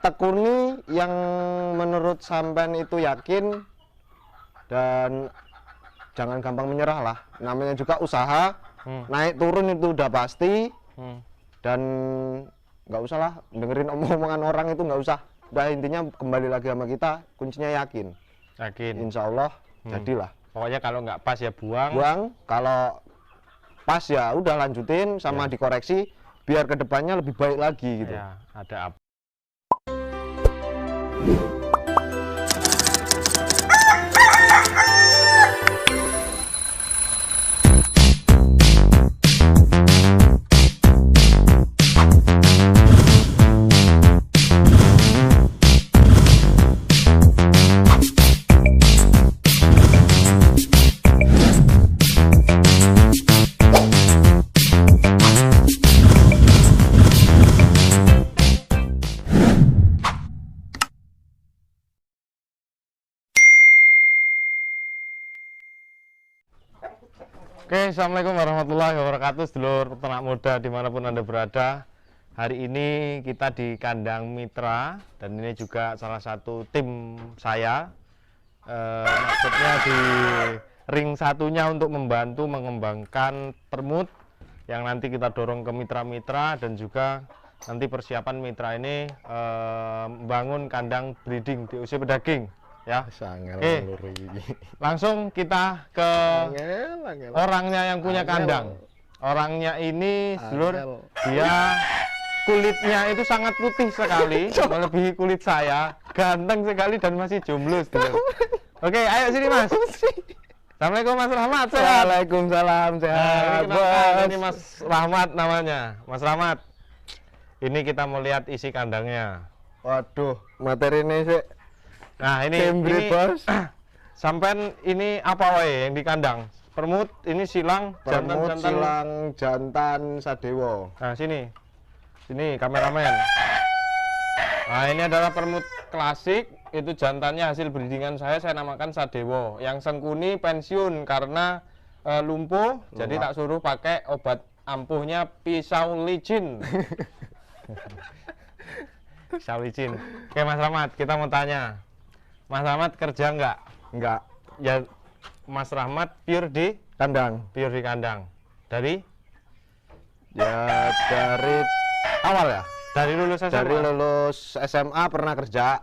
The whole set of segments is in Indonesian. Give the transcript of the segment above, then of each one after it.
tekuni yang menurut sampean itu yakin, dan jangan gampang menyerah lah. Namanya juga usaha, naik turun itu udah pasti. Dan nggak usah lah dengerin omongan orang, itu nggak usah. Udah, intinya kembali lagi sama kita, kuncinya yakin. Insya Allah jadilah. Pokoknya kalau nggak pas ya buang. Kalau pas ya udah lanjutin sama dikoreksi biar kedepannya lebih baik lagi gitu. Ya, ada apa? Oke, assalamualaikum warahmatullahi wabarakatuh, sedulur peternak muda dimanapun Anda berada. Hari ini kita di kandang mitra, dan ini juga salah satu tim saya. Maksudnya di ring satunya untuk membantu mengembangkan permut yang nanti kita dorong ke mitra-mitra, dan juga nanti persiapan mitra ini membangun kandang breeding di usia pedaging. Ya, oke. Langsung kita ke orangnya yang punya kandang. Orangnya ini, sedulur, dia kulitnya itu sangat putih sekali, melebihi kulit saya, ganteng sekali dan masih jomblo, sedulur. Oke, ayo sini Mas. Assalamualaikum Mas Rahmat. Sehat? Waalaikumsalam, sehat. Ini Mas Rahmat namanya, Mas Rahmat. Ini kita mau lihat isi kandangnya. Waduh, materi ini sih. Nah, ini bos. Sampai ini apa wae yang di kandang? Permut, ini silang, jantan, silang, jantan, sadewo. Nah, sini kameramen. Nah, ini adalah permut klasik, itu jantannya hasil breedingan saya namakan sadewo. Yang sengkuni pensiun karena lumpuh, jadi tak suruh pakai obat ampuhnya pisau licin. Pisau licin. Oke Mas Rahmat, kita mau tanya. Mas Rahmat kerja nggak? Nggak. Ya, Mas Rahmat pure di kandang. Pure di kandang. Dari? Ya dari awal ya. Dari lulus SMA. Dari lulus SMA pernah kerja.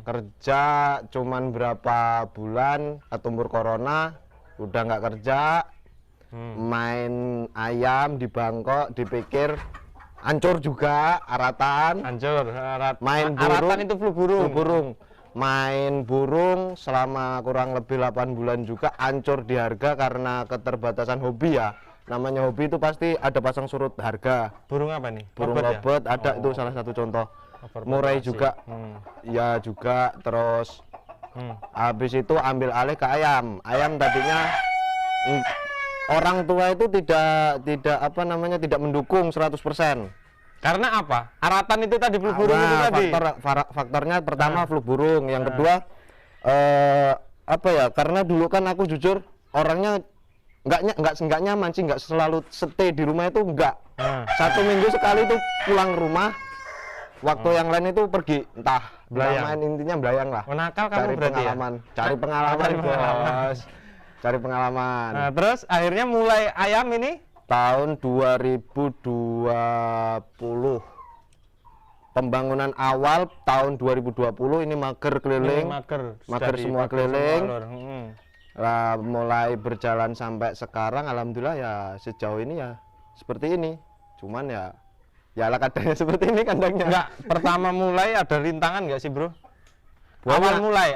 Kerja cuman berapa bulan, ketumbur corona, udah nggak kerja. Main ayam di Bangkok, dipikir hancur juga, aratan. Hancur, main burung. Aratan itu flu burung. Flu burung. Main burung selama kurang lebih 8 bulan juga, hancur di harga karena keterbatasan hobi ya. Namanya hobi itu pasti ada pasang surut harga. Burung apa nih? Burung robot ya? Ada, itu salah satu contoh. Murai juga. Ya juga, terus habis itu ambil alih ke ayam. Ayam tadinya orang tua itu tidak mendukung 100%. Karena apa? Aratan itu tadi, flu burung itu tadi. Faktornya pertama flu burung, yang kedua karena dulu kan aku jujur orangnya nggak nyaman sih, nggak selalu stay di rumah itu, nggak. 1 minggu sekali itu pulang rumah, waktu yang lain itu pergi entah belayang, intinya belayang lah. Nakal kamu cari berarti pengalaman, ya? cari pengalaman, bos. Cari pengalaman. Nah, terus akhirnya mulai ayam ini tahun 2020. Pembangunan awal tahun 2020 ini mager keliling. Mager semua keliling. Lah mulai berjalan sampai sekarang, alhamdulillah ya sejauh ini ya seperti ini. Cuman ya lah kadarnya seperti ini kandangnya. Enggak, pertama mulai ada rintangan enggak sih, Bro? Awal mulai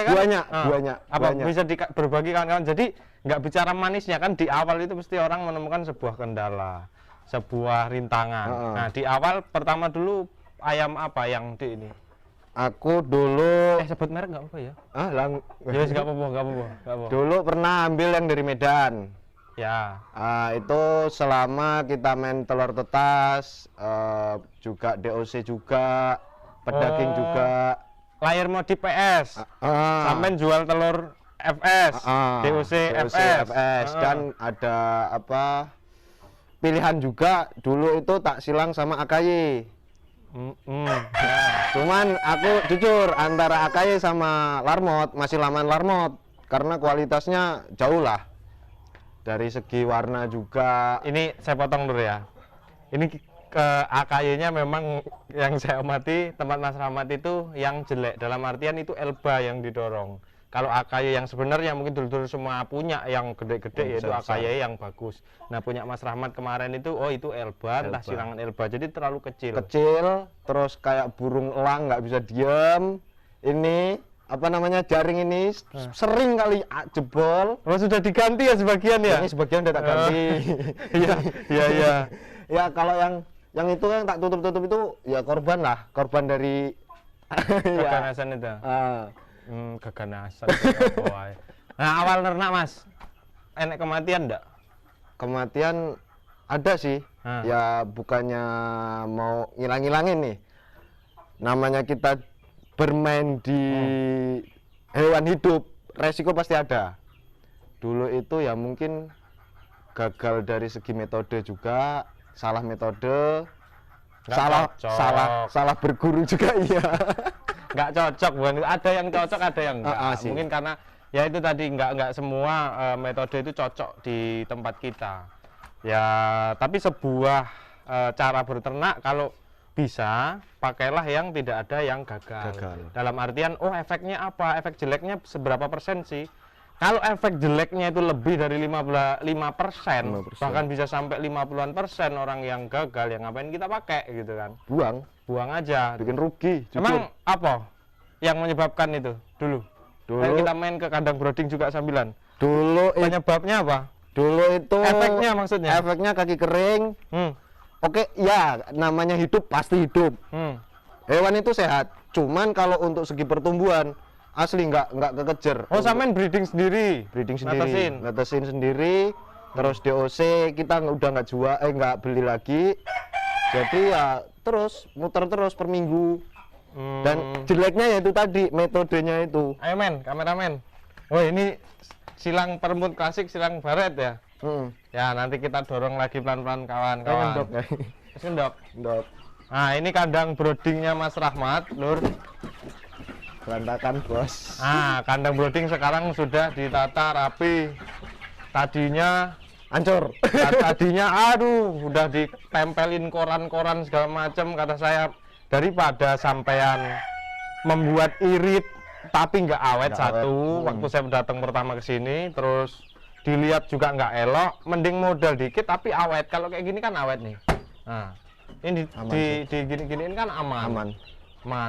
kan banyak. Apa bisa berbagi kawan-kawan. Jadi nggak bicara manisnya kan, di awal itu pasti orang menemukan sebuah kendala, sebuah rintangan. Nah, di awal pertama dulu ayam apa yang di ini? Aku dulu sebut merek nggak apa ya? Ya nggak apa-apa. Dulu pernah ambil yang dari Medan. Ya. Itu selama kita main telur tetas, juga DOC juga, pedaging juga. Layar modi PS, sampai jual telur FS, DOC FS. Dan ada pilihan juga dulu itu tak silang sama AKY. Cuman aku jujur antara AKY sama Larmot masih laman Larmot karena kualitasnya jauh lah. Dari segi warna juga. Ini saya potong dulu ya. Ini ke AKY-nya memang yang saya amati tempat Mas Rahmat itu yang jelek, dalam artian itu Elba yang didorong. Kalau AKY yang sebenarnya mungkin dulu-dulu semua punya yang gede-gede, yaitu AKY yang bagus. Nah, punya Mas Rahmat kemarin itu, oh itu Elba, entah silangan Elba, jadi terlalu kecil. Kecil, terus kayak burung elang nggak bisa diem. Ini apa namanya, jaring ini sering kali jebol. Oh, sudah diganti ya sebagian ya? Ini sebagian udah tak ganti. Iya, iya, iya. Ya kalau yang itu yang tak tutup-tutup itu ya korban lah, korban dari keganasan itu. Keganasan. Nah, awal ternak Mas, enek kematian enggak? Kematian ada sih. Ya bukannya mau ngilang-ngilangin nih. Namanya kita bermain di hewan hidup, resiko pasti ada. Dulu itu ya mungkin gagal dari segi metode juga, salah metode, salah berguru juga iya. Nggak cocok, bukan? Ada yang cocok, ada yang enggak. Mungkin karena ya itu tadi nggak semua metode itu cocok di tempat kita. Ya, tapi sebuah cara berternak kalau bisa pakailah yang tidak ada yang gagal. Dalam artian, oh efeknya apa? Efek jeleknya seberapa persen sih? Kalau efek jeleknya itu lebih dari 5%, bahkan bisa sampai 50-an% orang yang gagal, yang ngapain kita pakai gitu kan? Buang aja. Bikin rugi. Emang apa yang menyebabkan itu dulu? Ayo kita main ke kandang brooding juga sambilan. Dulu penyebabnya apa? Dulu itu efeknya, maksudnya? Efeknya kaki kering. Oke, ya namanya hidup pasti hidup. Hewan itu sehat. Cuman kalau untuk segi pertumbuhan asli nggak kekejar. Oh, sampean breeding sendiri? Breeding sendiri. Netesin sendiri. Terus DOC kita udah nggak jual, nggak beli lagi. Jadi ya terus muter terus per minggu. Dan jeleknya ya itu tadi metodenya itu. Ayo men, kameramen. Oh ini silang permut klasik, silang baret ya. Ya nanti kita dorong lagi pelan-pelan kawan-kawan. Ndok. Nah ini kandang broodingnya Mas Rahmat, Lur. Berantakan bos. Nah kandang brooding sekarang sudah ditata rapi. Tadinya hancur. Tadinya aduh udah ditempelin koran-koran segala macam, kata saya daripada sampean membuat irit tapi nggak awet satu. Waktu saya datang pertama ke sini terus dilihat juga nggak elok, mending modal dikit tapi awet. Kalau kayak gini kan awet nih. Nah ini di gini-giniin kan aman.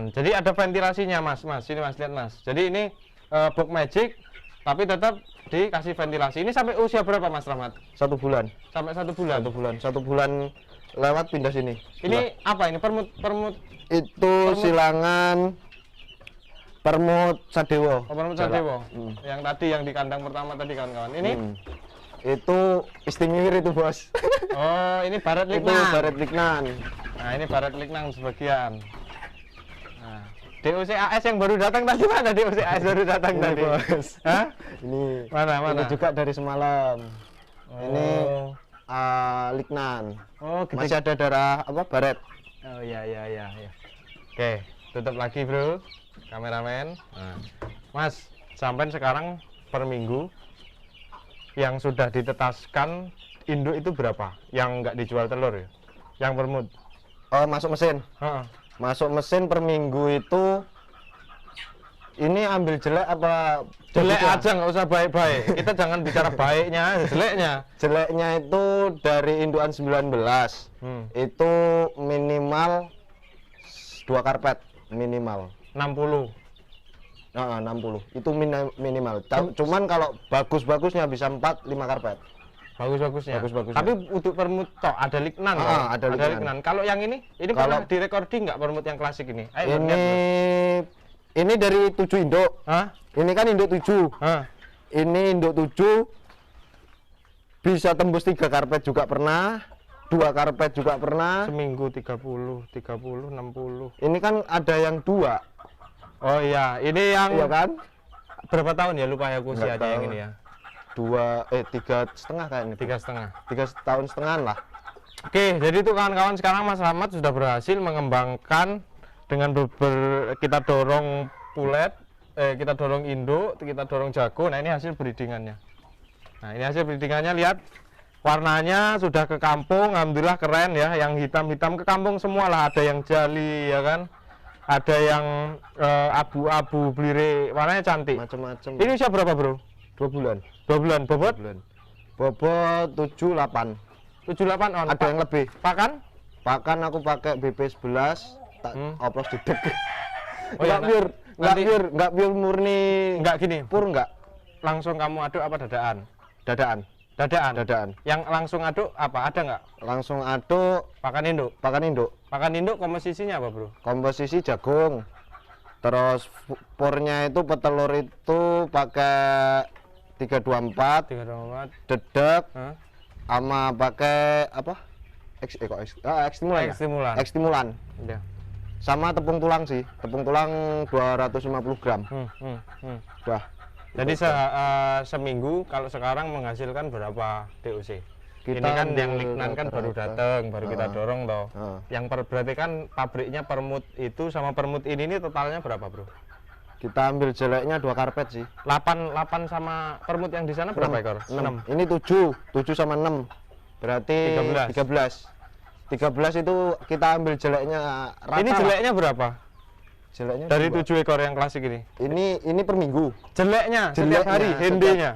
Jadi ada ventilasinya mas. Sini mas, lihat mas. Jadi ini box magic tapi tetap dikasih ventilasi. Ini sampai usia berapa Mas Rahmat? 1 bulan. Sampai 1 bulan. 1 bulan lewat pindah sini. Ini apa ini? Permut itu silangan permut Sadewo. Oh, permut Sadewo. Yang tadi yang di kandang pertama tadi kawan-kawan. Ini itu istimewir itu bos. Oh ini baret lignan. Itu baret lignan. Nah ini baret lignan sebagian. Nah, DOCAS yang baru datang tadi mana? DOCAS baru datang ini, tadi bos. Hah? Ini mana? Ini juga dari semalam. Ini lignan. Oh gede. Masih ada darah apa baret. Oh iya. Oke, tutup lagi bro, kameramen. Nah, Mas, sampai sekarang per minggu yang sudah ditetaskan induk itu berapa? Yang nggak dijual telur ya? Yang permut? Oh, masuk mesin. Masuk mesin per minggu itu ini ambil jelek apa? Jelek aja, nggak usah baik-baik. Kita jangan bicara baiknya, jeleknya. Jeleknya itu dari indukan 19. Itu minimal 2 karpet minimal. 60. 60. Itu minimal. Cuman kalau bagus-bagusnya bisa 4-5 karpet. Bagus-bagusnya. Bagus-bagusnya. Tapi untuk permut toh ada lignan. Ada lignan. Kalau yang ini pernah direkordi nggak permut yang klasik ini? Ayo, ini dari 7 induk. Ini kan induk 7. Ini induk 7 bisa tembus 3 karpet juga pernah. 2 karpet juga pernah. Seminggu 30, 60. Ini kan ada yang 2. Oh iya, ini yang iya kan? Berapa tahun ya, lupa ya aku usianya yang ini ya. 3,5 kayaknya. 3,5. 3 tahun setengah lah. Oke, jadi itu kawan-kawan, sekarang Mas Rahmat sudah berhasil mengembangkan dengan kita dorong pulet, kita dorong induk, kita dorong jago. Nah, ini hasil breedingannya. Nah, ini hasil breedingannya, lihat warnanya sudah ke kampung, alhamdulillah keren ya. Yang hitam-hitam ke kampung semua lah, ada yang jali ya kan. Ada yang abu-abu belire, warnanya cantik. Macam-macam. Ini usia berapa, Bro? 2 bulan. 2 bulan. Bobot? 2 bulan. Bobot 78. 78 on. Ada yang lebih. Pakan? Pakan aku pakai BP11, tak oplos di dek. Oh, ya, Enggak pure murni. Enggak gini. Pur enggak. Langsung kamu aduk apa dadaan? Dadaan. Dadaan. Yang langsung aduk apa? Ada nggak? Langsung aduk Pakan induk. pakan induk. Pakan induk komposisinya apa, Bro? Komposisi jagung. Terus purnya itu petelur itu pakai 324, 3,4. dedek, Hah? sama pakai apa? Ekstimulan. Ek stimulan. Ya. Sama tepung tulang sih. Tepung tulang 250 gram. Udah. Jadi seminggu kalau sekarang menghasilkan berapa DOC? Ini Kita kan yang ambil lignan kan baru rata-rata. datang, baru kita dorong toh. Yang berarti kan pabriknya permut itu sama permut ini totalnya berapa, Bro? Kita ambil jeleknya 2 karpet sih. 8 sama permut yang di sana berapa ekor? 6. Ini 7 sama 6. Berarti 13. 13 itu kita ambil jeleknya rata. Ini jeleknya berapa? Jeleknya Dari 2. 7 ekor yang klasik ini. Ini per minggu. Jeleknya setiap Jeleknya, hari, hendenya.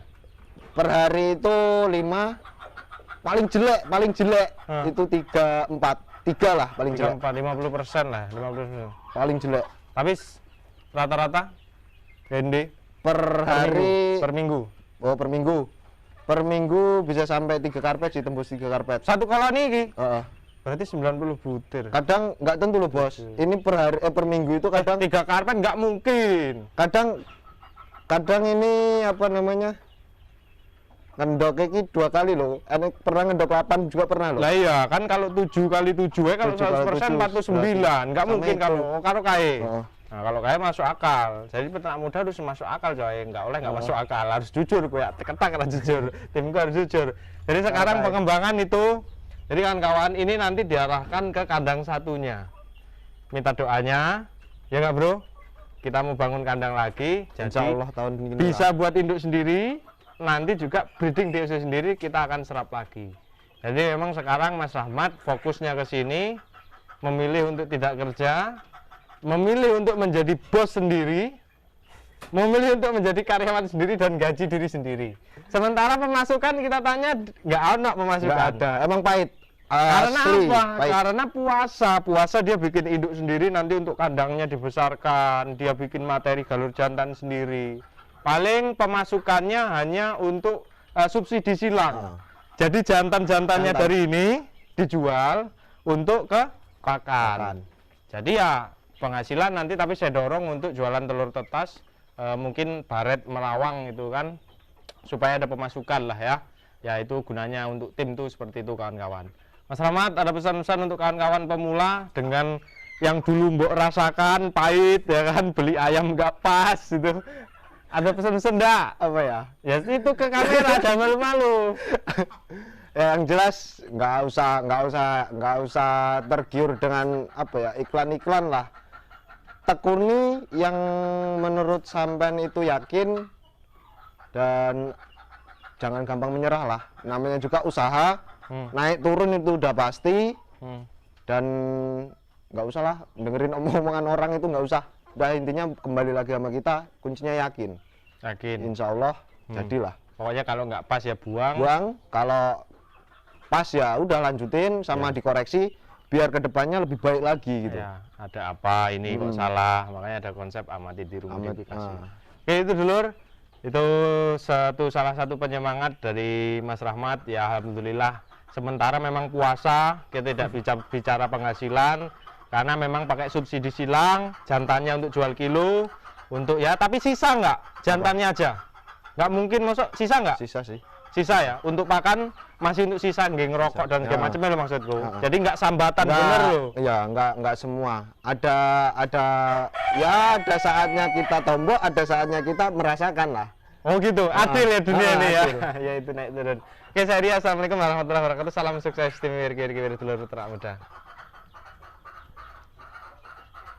Per hari itu 5. Paling jelek itu 3 4. 3 lah paling jelek. 50% lah, 50%. Paling jelek. Tapi rata-rata hende Per hari per minggu. Oh, per minggu. Per minggu bisa sampai 3 karpet sih, tembus 3 karpet. Satu koloni iki. Heeh. Berarti 90 butir. Kadang nggak tentu loh, Bos. Ini per hari per minggu itu kadang 3 karpet nggak mungkin. kadang ini apa namanya? Ngendok iki 2 kali loh. Enek pernah ngendok 8 juga pernah loh. Lah iya, kan kalau 7 kali 7 kalau 7 kali 100% 7, 49. Nggak sama mungkin itu. kalau kae. Heeh. Nah, kalau kayak masuk akal. Jadi peternak muda harus masuk akal, coy. Nggak masuk akal. Harus jujur, gue ketak harus jujur. Timku harus jujur. Jadi sekarang pengembangan itu, jadi kawan-kawan ini nanti diarahkan ke kandang satunya. Minta doanya, ya nggak, Bro? Kita mau bangun kandang lagi. Jadi Insya Allah tahun ini bisa buat induk sendiri. Nanti juga breeding DOC sendiri kita akan serap lagi. Jadi memang sekarang Mas Rahmat fokusnya ke sini, memilih untuk tidak kerja, memilih untuk menjadi bos sendiri, memilih untuk menjadi karyawan sendiri dan gaji diri sendiri. Sementara pemasukan kita tanya nggak ada pemasukan. nggak ada. Emang pahit. Karena Asli, apa? pahit. Karena puasa dia bikin induk sendiri, nanti untuk kandangnya dibesarkan, dia bikin materi galur jantan sendiri. Paling pemasukannya hanya untuk subsidi silang. Jadi jantan-jantannya dari ini dijual untuk ke pakan. Jadi ya penghasilan nanti, tapi saya dorong untuk jualan telur tetas, mungkin baret melawang itu kan, supaya ada pemasukan lah ya. Ya itu gunanya untuk tim tuh seperti itu kawan-kawan. Mas Rahmat, ada pesan-pesan untuk kawan-kawan pemula dengan yang dulu mbok rasakan pahit ya kan, beli ayam nggak pas itu. Ada pesan-pesan enggak? Apa ya? Ya itu ke kamera, jangan malu-malu. Ya, yang jelas nggak usah tergiur dengan apa ya, iklan-iklan lah. Tekuni yang menurut sampean itu yakin, dan jangan gampang menyerah lah. Namanya juga usaha, naik turun itu udah pasti. Dan nggak usah lah dengerin omong-omongan orang, itu nggak usah. Udah, intinya kembali lagi sama kita, kuncinya yakin. Insya Allah jadilah. Pokoknya kalau nggak pas ya buang. Kalau pas ya udah lanjutin sama dikoreksi biar kedepannya lebih baik lagi gitu. Ya, ada apa ini kok salah, makanya ada konsep amati di rumah modifikasi. Oke, itu dulur, itu salah satu penyemangat dari Mas Rahmat. Ya alhamdulillah, sementara memang puasa kita tidak bicara penghasilan, karena memang pakai subsidi silang, jantannya untuk jual kilo, untuk ya, tapi sisa nggak jantannya aja, nggak mungkin masuk sisa nggak? Sisa sih. Sisa ya, untuk pakan masih untuk sisa, nggak ngerokok dan segala macamnya lo maksudku. Jadi nggak sambatan bener lo. Iya, nggak semua. Ada saatnya kita tombok, ada saatnya kita merasakan lah. Oh gitu, adil ya dunia ini ya. Adil. Ya itu naik turun. Oke, saya Ria. Assalamualaikum warahmatullahi wabarakatuh. Salam sukses tim Wirgi Wirgi Dulur Peternak Muda.